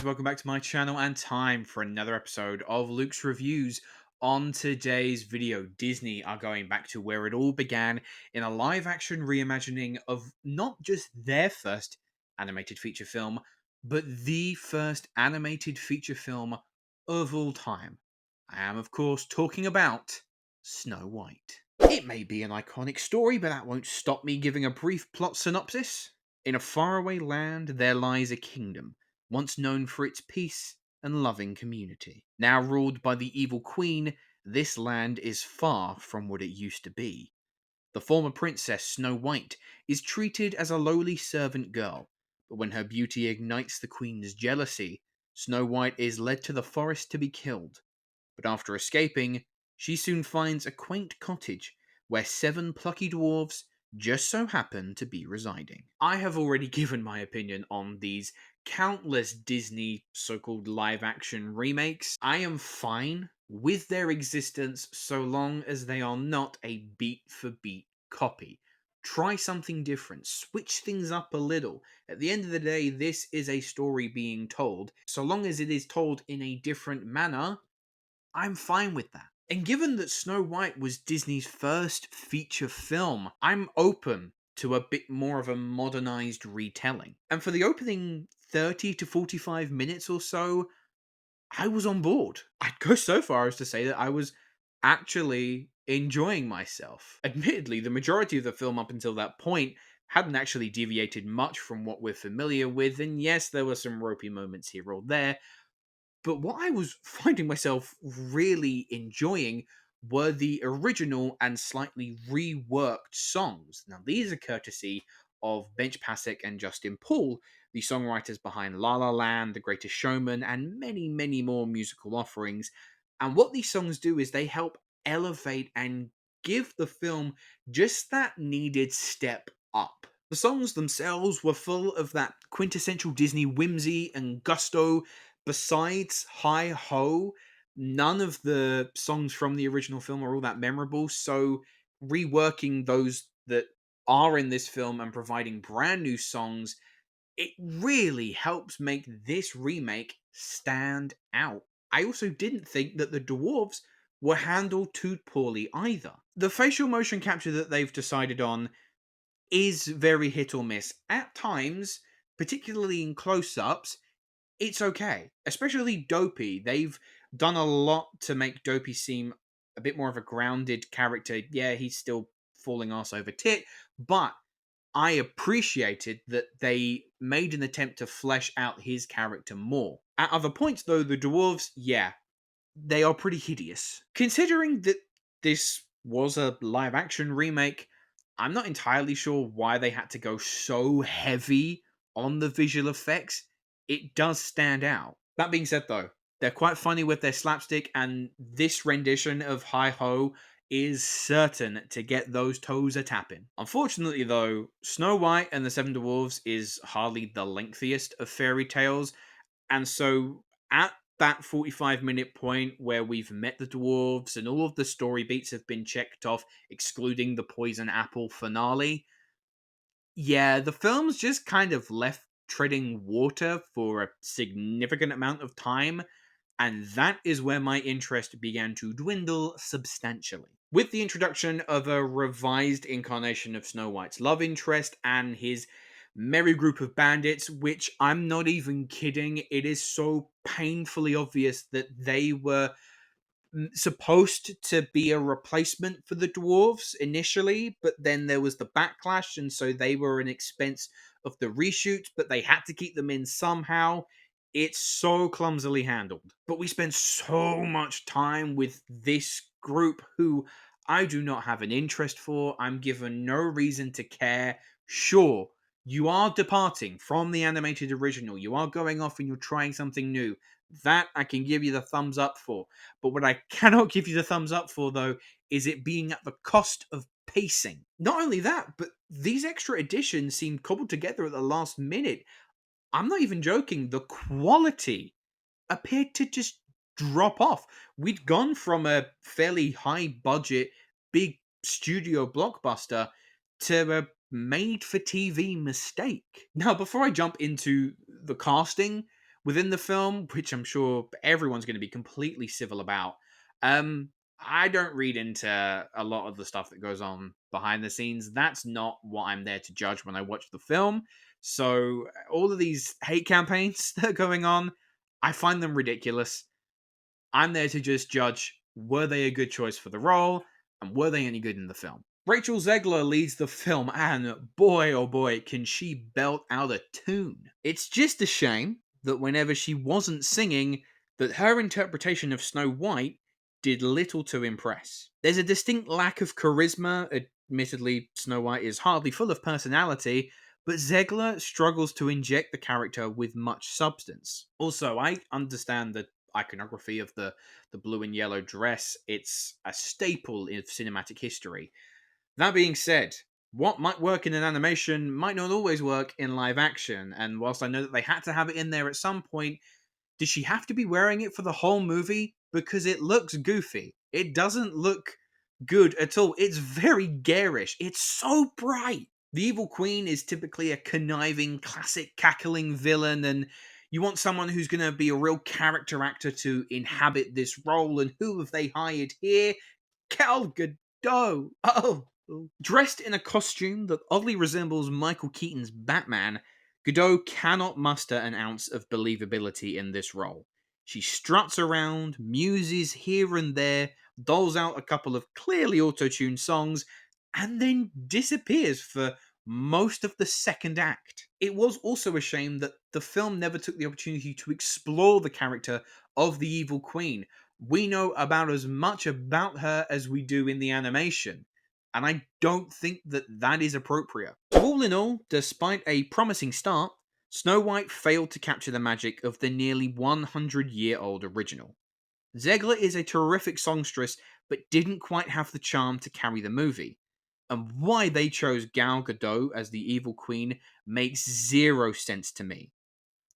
welcome back to my channel and time for another episode of Luke's Reviews. On today's video, Disney are going back to where it all began in a live-action reimagining of not just their first animated feature film, but the first animated feature film of all time. I am, of course, talking about Snow White. It may be an iconic story, but that won't stop me giving a brief plot synopsis. In a faraway land, there lies a kingdom once known for its peace and loving community. Now ruled by the evil queen, this land is far from what it used to be. The former princess, Snow White, is treated as a lowly servant girl, but when her beauty ignites the queen's jealousy, Snow White is led to the forest to be killed. But after escaping, she soon finds a quaint cottage where 7 plucky dwarves just so happen to be residing. I have already given my opinion on these countless Disney so-called live-action remakes. I am fine with their existence so long as they are not a beat-for-beat copy. Try something different, switch things up a little. At the end of the day, this is a story being told. So long as it is told in a different manner, I'm fine with that. And given that Snow White was Disney's first feature film, I'm open to a bit more of a modernized retelling. And for the opening 30 to 45 minutes or so, I was on board. I'd go so far as to say that I was actually enjoying myself. Admittedly, the majority of the film up until that point hadn't actually deviated much from what we're familiar with, and yes, there were some ropey moments here or there, but what I was finding myself really enjoying were the original and slightly reworked songs. Now, these are courtesy of Benj Pasek and Justin Paul, the songwriters behind La La Land, The Greatest Showman, and many, many more musical offerings. And what these songs do is they help elevate and give the film just that needed step up. The songs themselves were full of that quintessential Disney whimsy and gusto. Besides Hi Ho, none of the songs from the original film are all that memorable, so reworking those that are in this film and providing brand new songs, it really helps make this remake stand out. I also didn't think that the dwarves were handled too poorly either. The facial motion capture that they've decided on is very hit or miss. At times, particularly in close-ups, it's okay. Especially Dopey. They've done a lot to make Dopey seem a bit more of a grounded character. Yeah, he's still falling ass over tit, but I appreciated that they made an attempt to flesh out his character more. At other points, though, the dwarves, yeah, they are pretty hideous. Considering that this was a live action remake, I'm not entirely sure why they had to go so heavy on the visual effects. It does stand out. That being said, though, they're quite funny with their slapstick, and this rendition of Hi Ho is certain to get those toes a tapping. Unfortunately, though, Snow White and the Seven Dwarfs is hardly the lengthiest of fairy tales, and so at that 45-minute point where we've met the dwarves and all of the story beats have been checked off, excluding the poison apple finale, yeah, the film's just kind of left treading water for a significant amount of time, and that is where my interest began to dwindle substantially. With the introduction of a revised incarnation of Snow White's love interest and his merry group of bandits, which I'm not even kidding, it is so painfully obvious that they were supposed to be a replacement for the dwarves initially, but then there was the backlash, and so they were an expense of the reshoot, but they had to keep them in somehow. It's so clumsily handled. But we spent so much time with this group who I do not have an interest for. I'm given no reason to care. Sure, you are departing from the animated original. You are going off and you're trying something new. That I can give you the thumbs up for. But what I cannot give you the thumbs up for, though, is it being at the cost of pacing. Not only that, but these extra additions seemed cobbled together at the last minute. I'm not even joking. The quality appeared to just drop off. We'd gone from a fairly high budget, big studio blockbuster to a made for TV mistake. Now, before I jump into the casting, within the film, which I'm sure everyone's going to be completely civil about. I don't read into a lot of the stuff that goes on behind the scenes. That's not what I'm there to judge when I watch the film. So all of these hate campaigns that are going on, I find them ridiculous. I'm there to just judge, were they a good choice for the role, and were they any good in the film? Rachel Zegler leads the film, and boy oh boy, can she belt out a tune. It's just a shame that whenever she wasn't singing, that her interpretation of Snow White did little to impress. There's a distinct lack of charisma. Admittedly, Snow White is hardly full of personality, but Zegler struggles to inject the character with much substance. Also, I understand the iconography of the blue and yellow dress. It's a staple of cinematic history. That being said, what might work in an animation might not always work in live action, and whilst I know that they had to have it in there at some point, did she have to be wearing it for the whole movie? Because it looks goofy. It doesn't look good at all. It's very garish. It's so bright. The evil queen is typically a conniving, classic cackling villain, and you want someone who's going to be a real character actor to inhabit this role, and who have they hired here? Gal Gadot. Oh. Dressed in a costume that oddly resembles Michael Keaton's Batman, Gadot cannot muster an ounce of believability in this role. She struts around, muses here and there, doles out a couple of clearly auto-tuned songs, and then disappears for most of the second act. It was also a shame that the film never took the opportunity to explore the character of the evil queen. We know about as much about her as we do in the animation, and I don't think that that is appropriate. So all in all, despite a promising start, Snow White failed to capture the magic of the nearly 100-year-old original. Zegler is a terrific songstress, but didn't quite have the charm to carry the movie. And why they chose Gal Gadot as the evil queen makes zero sense to me.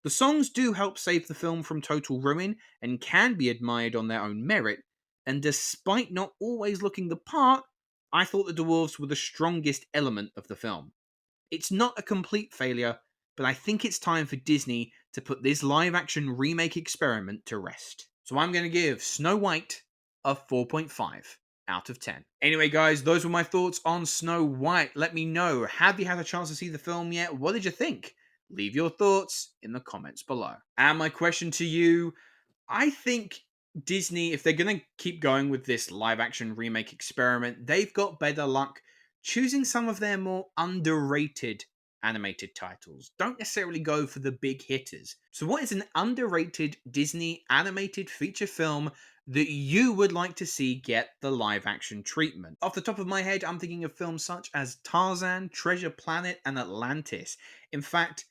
The songs do help save the film from total ruin and can be admired on their own merit, and despite not always looking the part, I thought the dwarves were the strongest element of the film. It's not a complete failure, but I think it's time for Disney to put this live-action remake experiment to rest. So I'm going to give Snow White a 4.5 out of 10. Anyway, guys, those were my thoughts on Snow White. Let me know, have you had a chance to see the film yet? What did you think? Leave your thoughts in the comments below. And my question to you, I think Disney, if they're going to keep going with this live action remake experiment, they've got better luck choosing some of their more underrated animated titles. Don't necessarily go for the big hitters. So what is an underrated Disney animated feature film that you would like to see get the live action treatment? Off the top of my head, I'm thinking of films such as Tarzan, Treasure Planet, and Atlantis. In fact,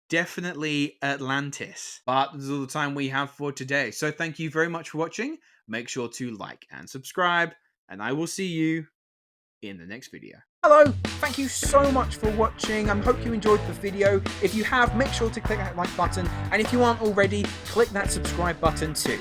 definitely Atlantis. But this is all the time we have for today. So thank you very much for watching. Make sure to like and subscribe, and I will see you in the next video. Hello, thank you so much for watching. I hope you enjoyed the video. If you have, make sure to click that like button, and if you aren't already, click that subscribe button too.